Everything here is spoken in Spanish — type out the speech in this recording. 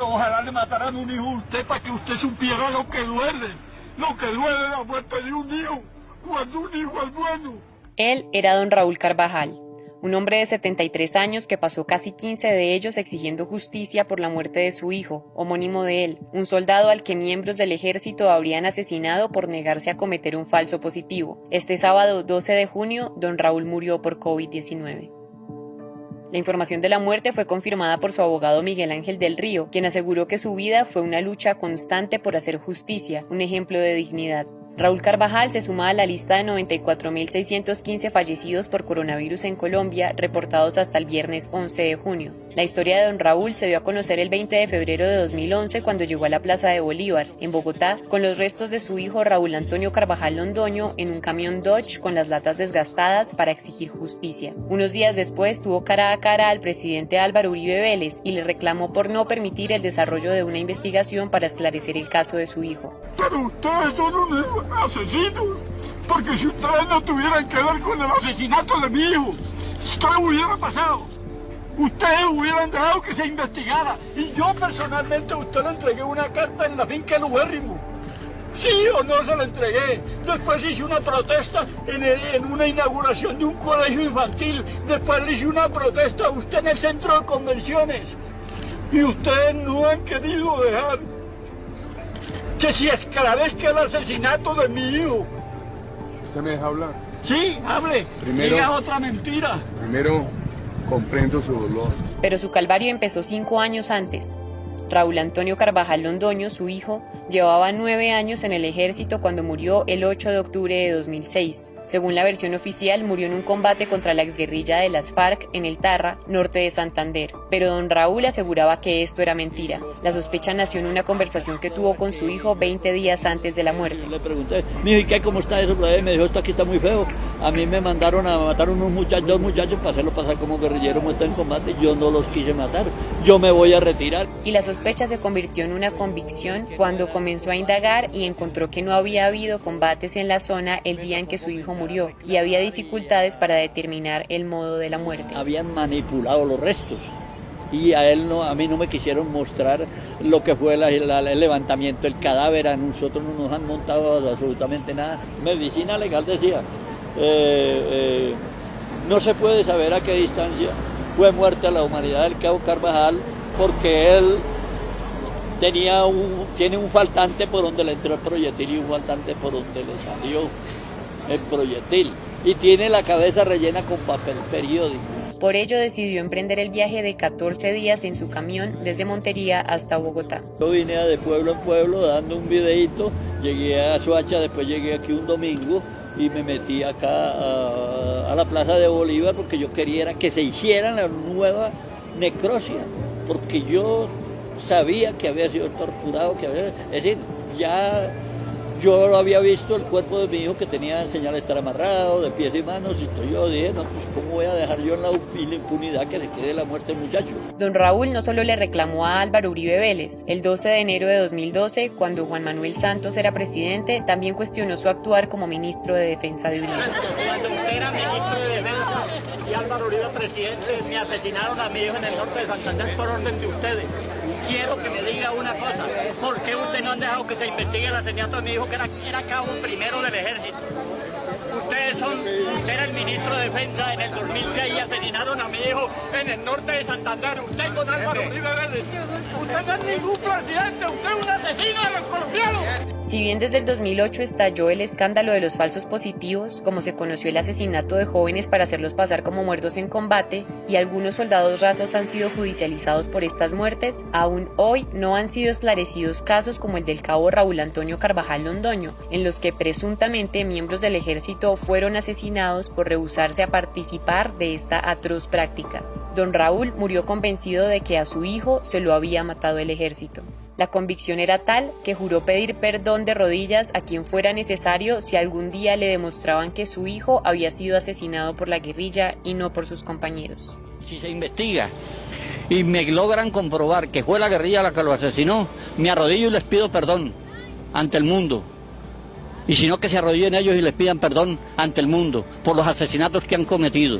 Ojalá le mataran un hijo a usted para que usted supiera lo que duele la muerte de un hijo, cuando un hijo es bueno. Él era don Raúl Carvajal, un hombre de 73 años que pasó casi 15 de ellos exigiendo justicia por la muerte de su hijo, homónimo de él, un soldado al que miembros del ejército habrían asesinado por negarse a cometer un falso positivo. Este sábado 12 de junio, don Raúl murió por COVID-19. La información de la muerte fue confirmada por su abogado Miguel Ángel del Río, quien aseguró que su vida fue una lucha constante por hacer justicia, un ejemplo de dignidad. Raúl Carvajal se suma a la lista de 94.615 fallecidos por coronavirus en Colombia, reportados hasta el viernes 11 de junio. La historia de don Raúl se dio a conocer el 20 de febrero de 2011 cuando llegó a la Plaza de Bolívar, en Bogotá, con los restos de su hijo Raúl Antonio Carvajal Londoño en un camión Dodge con las latas desgastadas para exigir justicia. Unos días después tuvo cara a cara al presidente Álvaro Uribe Vélez y le reclamó por no permitir el desarrollo de una investigación para esclarecer el caso de su hijo. Pero ustedes son unos asesinos, porque si ustedes no tuvieran que ver con el asesinato de mi hijo, ¿qué hubiera pasado? Ustedes hubieran dejado que se investigara, y yo personalmente a usted le entregué una carta en la finca de Ubérrimo. ¿Sí o no se la entregué? Después hice una protesta en una inauguración de un colegio infantil, después le hice una protesta a usted en el centro de convenciones, y ustedes no han querido dejar que se esclarezca el asesinato de mi hijo. ¿Usted me deja hablar? Sí, hable. Diga otra mentira. Primero, comprendo su dolor. Pero su calvario empezó 5 años antes. Raúl Antonio Carvajal Londoño, su hijo, llevaba 9 años en el ejército cuando murió el 8 de octubre de 2006. Según la versión oficial, murió en un combate contra la exguerrilla de las FARC en el Tarra, norte de Santander. Pero don Raúl aseguraba que esto era mentira. La sospecha nació en una conversación que tuvo con su hijo 20 días antes de la muerte. Le pregunté, mijo, ¿y qué? ¿Cómo está eso? Me dijo, esto aquí está muy feo. A mí me mandaron a matar dos muchachos para hacerlo pasar como guerrillero muerto en combate. Yo no los quise matar. Yo me voy a retirar. Y la sospecha se convirtió en una convicción cuando comenzó a indagar y encontró que no había habido combates en la zona el día en que su hijo murió y había dificultades para determinar el modo de la muerte. Habían manipulado los restos y a mí no me quisieron mostrar lo que fue el levantamiento del cadáver. A nosotros no nos han montado absolutamente nada. Medicina legal decía, no se puede saber a qué distancia fue muerta la humanidad del cabo Carvajal, porque él tiene un faltante por donde le entró el proyectil y un faltante por donde le salió el proyectil, y tiene la cabeza rellena con papel periódico. Por ello decidió emprender el viaje de 14 días en su camión desde Montería hasta Bogotá. Yo vine de pueblo en pueblo dando un videíto, llegué a Soacha, después llegué aquí un domingo y me metí acá a la Plaza de Bolívar porque yo quería que se hiciera la nueva necropsia, porque yo sabía que había sido torturado, es decir, ya yo lo había visto el cuerpo de mi hijo que tenía señal de estar amarrado de pies y manos, y yo dije, no, pues ¿cómo voy a dejar yo en la impunidad que se quede la muerte del muchacho? Don Raúl no solo le reclamó a Álvaro Uribe Vélez, el 12 de enero de 2012, cuando Juan Manuel Santos era presidente, también cuestionó su actuar como ministro de Defensa de Uribe. Cuando usted era ministro de Defensa y Álvaro Uribe presidente, me asesinaron a mi hijo en el norte de Santander por orden de ustedes. Quiero que me diga una cosa, ¿por qué usted no han dejado que se investigue el asesinato de mi hijo, que era cabo primero del ejército? Usted era el ministro de Defensa en el 2006 y asesinaron a mi hijo en el norte de Santander. Usted con Álvaro Uribe Vélez. Usted no es ningún presidente, usted es un asesino de los colombianos. Si bien desde el 2008 estalló el escándalo de los falsos positivos, como se conoció el asesinato de jóvenes para hacerlos pasar como muertos en combate, y algunos soldados rasos han sido judicializados por estas muertes, aún hoy no han sido esclarecidos casos como el del cabo Raúl Antonio Carvajal Londoño, en los que presuntamente miembros del ejército fueron asesinados por rehusarse a participar de esta atroz práctica. Don Raúl murió convencido de que a su hijo se lo había matado el ejército. La convicción era tal que juró pedir perdón de rodillas a quien fuera necesario si algún día le demostraban que su hijo había sido asesinado por la guerrilla y no por sus compañeros. Si se investiga y me logran comprobar que fue la guerrilla la que lo asesinó, me arrodillo y les pido perdón ante el mundo. Y si no, que se arrodillen ellos y les pidan perdón ante el mundo por los asesinatos que han cometido.